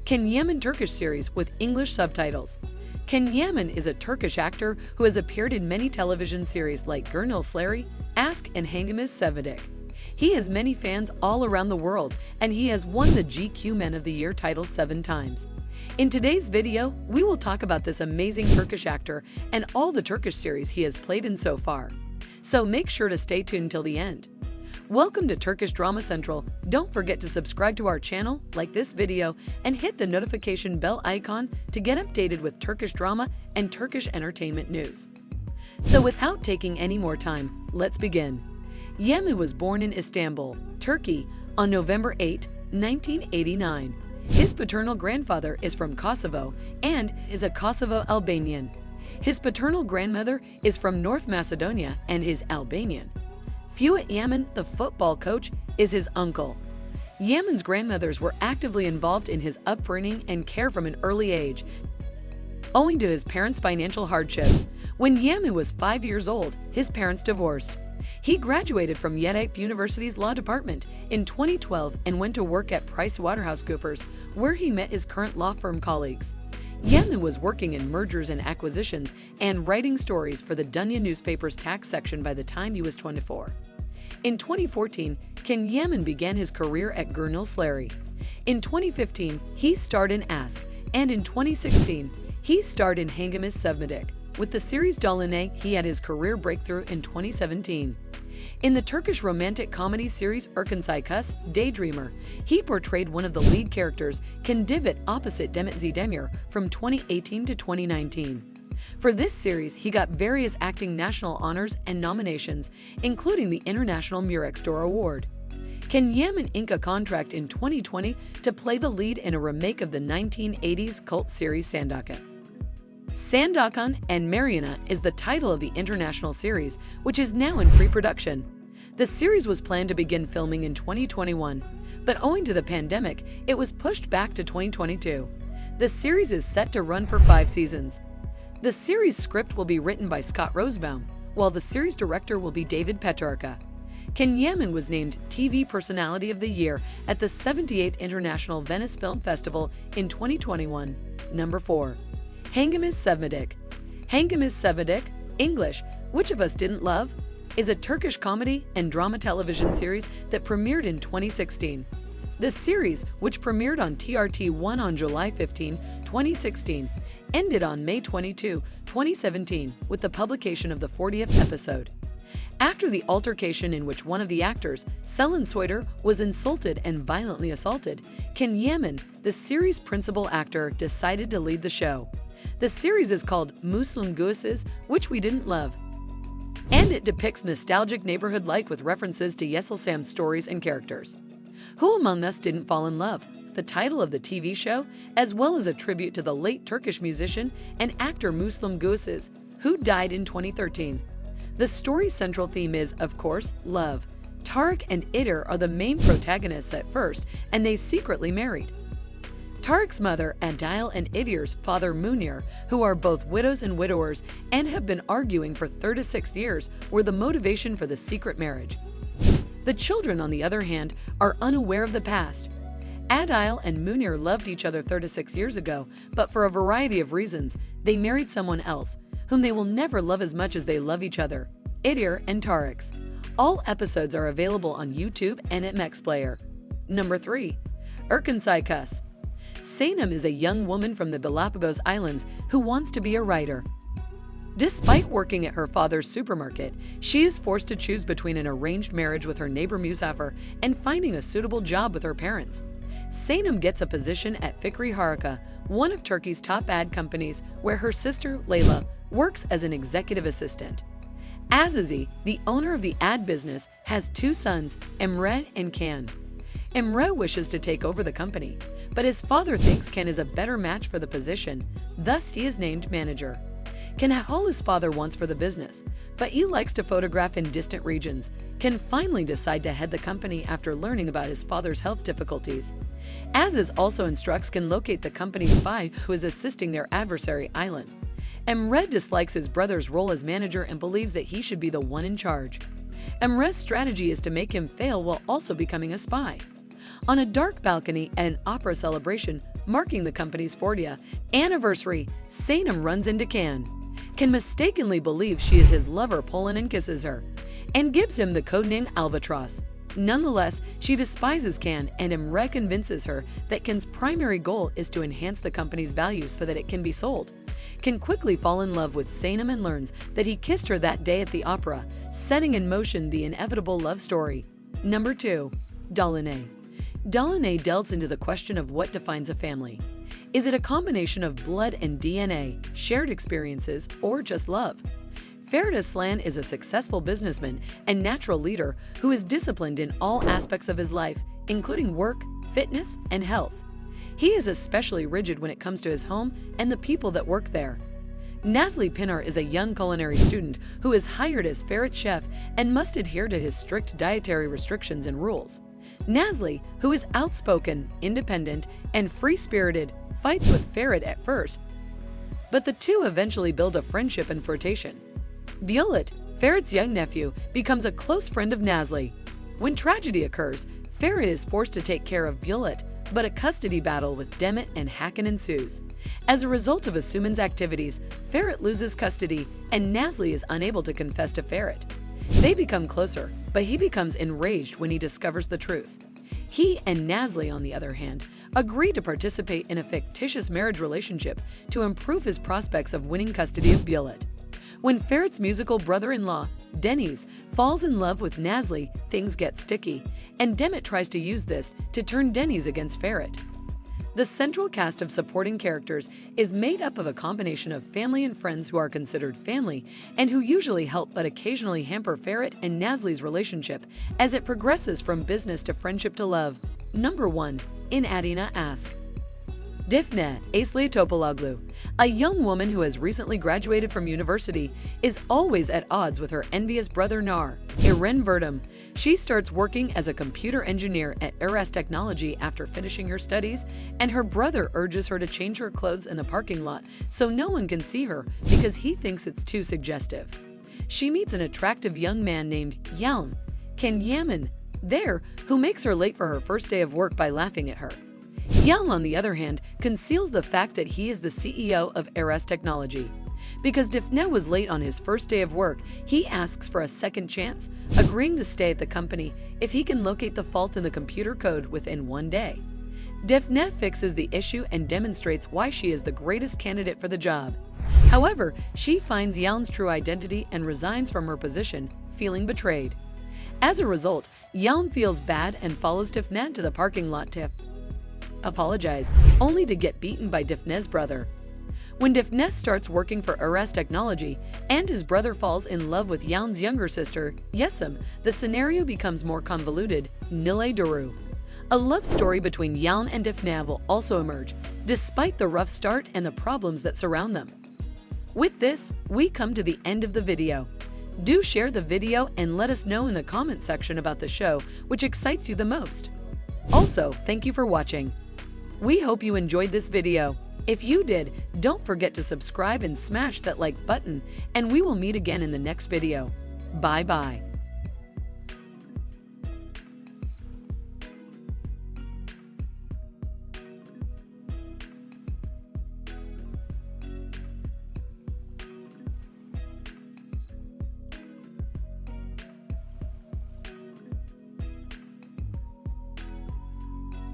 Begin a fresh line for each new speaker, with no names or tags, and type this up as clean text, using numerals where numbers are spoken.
Can Yaman Turkish series with English subtitles. Can Yaman is a Turkish actor who has appeared in many television series like Gurnal Slary, Ask and Hangam. He has many fans all around the world, and he has won the GQ Men of the Year title 7 times. In today's video, we will talk about this amazing Turkish actor and all the Turkish series he has played in so far. So make sure to stay tuned till the end. Welcome to Turkish Drama Central. Don't forget to subscribe to our channel, like this video, and hit the notification bell icon to get updated with Turkish drama and Turkish entertainment news. So without taking any more time, let's begin. Yaman was born in Istanbul, Turkey, on November 8, 1989. His paternal grandfather is from Kosovo and is a Kosovo Albanian. His paternal grandmother is from North Macedonia and is Albanian. Fuat Yaman, the football coach, is his uncle. Yaman's grandmothers were actively involved in his upbringing and care from an early age, owing to his parents' financial hardships. When Yaman was 5 years old, his parents divorced. He graduated from Yeditepe University's law department in 2012 and went to work at PricewaterhouseCoopers, where he met his current law firm colleagues. Yaman was working in mergers and acquisitions and writing stories for the Dalinay newspaper's tax section by the time he was 24. In 2014, Can Yaman began his career at Gurnal Slary. In 2015, he starred in Ask, and in 2016, he starred in Hangam. With the series Dalinay, he had his career breakthrough in 2017. In the Turkish romantic comedy series Erkenside, Daydreamer, he portrayed one of the lead characters, Can Divot, opposite Demet Özdemir, from 2018 to 2019. For this series, he got various acting national honors and nominations, including the International Murex D'Or Award. Can Yaman inked a contract in 2020 to play the lead in a remake of the 1980s cult series Sandakan. Sandakan and Mariana is the title of the international series, which is now in pre-production. The series was planned to begin filming in 2021, but owing to the pandemic, it was pushed back to 2022. The series is set to run for 5 seasons. The series script will be written by Scott Rosebaum, while the series director will be David Petrarca. Can Yaman was named TV Personality of the Year at the 78th International Venice Film Festival in 2021. Number 4. Hangam. Hangam, English, Which of Us Didn't Love?, is a Turkish comedy and drama television series that premiered in 2016. The series, which premiered on TRT1 on July 15, 2016, ended on May 22, 2017, with the publication of the 40th episode. After the altercation in which one of the actors, Selin Soyder, was insulted and violently assaulted, Can Yaman, the series' principal actor, decided to lead the show. The series is called Muslim Guises, Which We Didn't Love, and it depicts nostalgic neighborhood life with references to Yeşilçam's stories and characters. Who Among Us Didn't Fall in Love?, the title of the TV show, as well as a tribute to the late Turkish musician and actor Muslim Gürses, who died in 2013. The story's central theme is, of course, love. Tarık and Idir are the main protagonists at first, and they secretly married. Tarık's mother, Adile, and Idir's father, Munir, who are both widows and widowers and have been arguing for 36 years, were the motivation for the secret marriage. The children, on the other hand, are unaware of the past. Adile and Munir loved each other 36 years ago, but for a variety of reasons, they married someone else, whom they will never love as much as they love each other, Idir and Tarık's. All episodes are available on YouTube and at MX Player. Number 3. Erkenside. Sainem is a young woman from the Galapagos Islands who wants to be a writer. Despite working at her father's supermarket, she is forced to choose between an arranged marriage with her neighbor Musafir and finding a suitable job with her parents. Sainem gets a position at Fikri Harika, one of Turkey's top ad companies, where her sister, Layla, works as an executive assistant. Azizi, the owner of the ad business, has 2 sons, Emre and Can. Emre wishes to take over the company, but his father thinks Can is a better match for the position, thus he is named manager. Can had all his father wants for the business, but he likes to photograph in distant regions. Can finally decide to head the company after learning about his father's health difficulties. Aziz also instructs Can locate the company's spy who is assisting their adversary Island. Emre dislikes his brother's role as manager and believes that he should be the one in charge. Emre's strategy is to make him fail while also becoming a spy. On a dark balcony at an opera celebration, marking the company's 40th anniversary, Sanem runs into can mistakenly believe she is his lover Poland and kisses her, and gives him the codename Albatross. Nonetheless, she despises Can, and Imre convinces her that Can's primary goal is to enhance the company's value so that it can be sold. Can quickly fall in love with Sanem and learns that he kissed her that day at the opera, setting in motion the inevitable love story. Number 2. Dalinay. Dalinay delves into the question of what defines a family. Is it a combination of blood and DNA, shared experiences, or just love? Ferit Aslan is a successful businessman and natural leader who is disciplined in all aspects of his life, including work, fitness, and health. He is especially rigid when it comes to his home and the people that work there. Nazli Pinar is a young culinary student who is hired as Ferit's chef and must adhere to his strict dietary restrictions and rules. Nazli, who is outspoken, independent, and free-spirited, fights with Ferit at first, but the two eventually build a friendship and flirtation. Bulut, Ferit's young nephew, becomes a close friend of Nazli. When tragedy occurs, Ferit is forced to take care of Bulut, but a custody battle with Demet and Hakan ensues. As a result of Asuman's activities, Ferit loses custody, and Nazli is unable to confess to Ferit. They become closer, but he becomes enraged when he discovers the truth. He and Nazli, on the other hand, agree to participate in a fictitious marriage relationship to improve his prospects of winning custody of Bulut. When Ferit's musical brother-in-law, Deniz, falls in love with Nazli, things get sticky, and Demet tries to use this to turn Deniz against Ferit. The central cast of supporting characters is made up of a combination of family and friends who are considered family and who usually help but occasionally hamper Ferit and Nazli's relationship as it progresses from business to friendship to love. Number 1. In Addina Ask. Defne Asli Topaloglu, a young woman who has recently graduated from university, is always at odds with her envious brother Nar, Iren Verdum. She starts working as a computer engineer at Eras Technology after finishing her studies, and her brother urges her to change her clothes in the parking lot so no one can see her because he thinks it's too suggestive. She meets an attractive young man named Yaman there, who makes her late for her first day of work by laughing at her. Yaman, on the other hand, conceals the fact that he is the CEO of Eras Technology. Because Defne was late on his first day of work, he asks for a second chance, agreeing to stay at the company if he can locate the fault in the computer code within 1 day. Defne fixes the issue and demonstrates why she is the greatest candidate for the job. However, she finds Yaman's true identity and resigns from her position, feeling betrayed. As a result, Yaman feels bad and follows Defne to the parking lot to apologize, only to get beaten by Defne's brother. When Defne starts working for Eras Technology and his brother falls in love with Yaman's younger sister, Yesem, the scenario becomes more convoluted. Nile Duru. A love story between Yaman and Defne will also emerge, despite the rough start and the problems that surround them. With this, we come to the end of the video. Do share the video and let us know in the comment section about the show which excites you the most. Also, thank you for watching. We hope you enjoyed this video. If you did, don't forget to subscribe and smash that like button, and we will meet again in the next video. Bye-bye.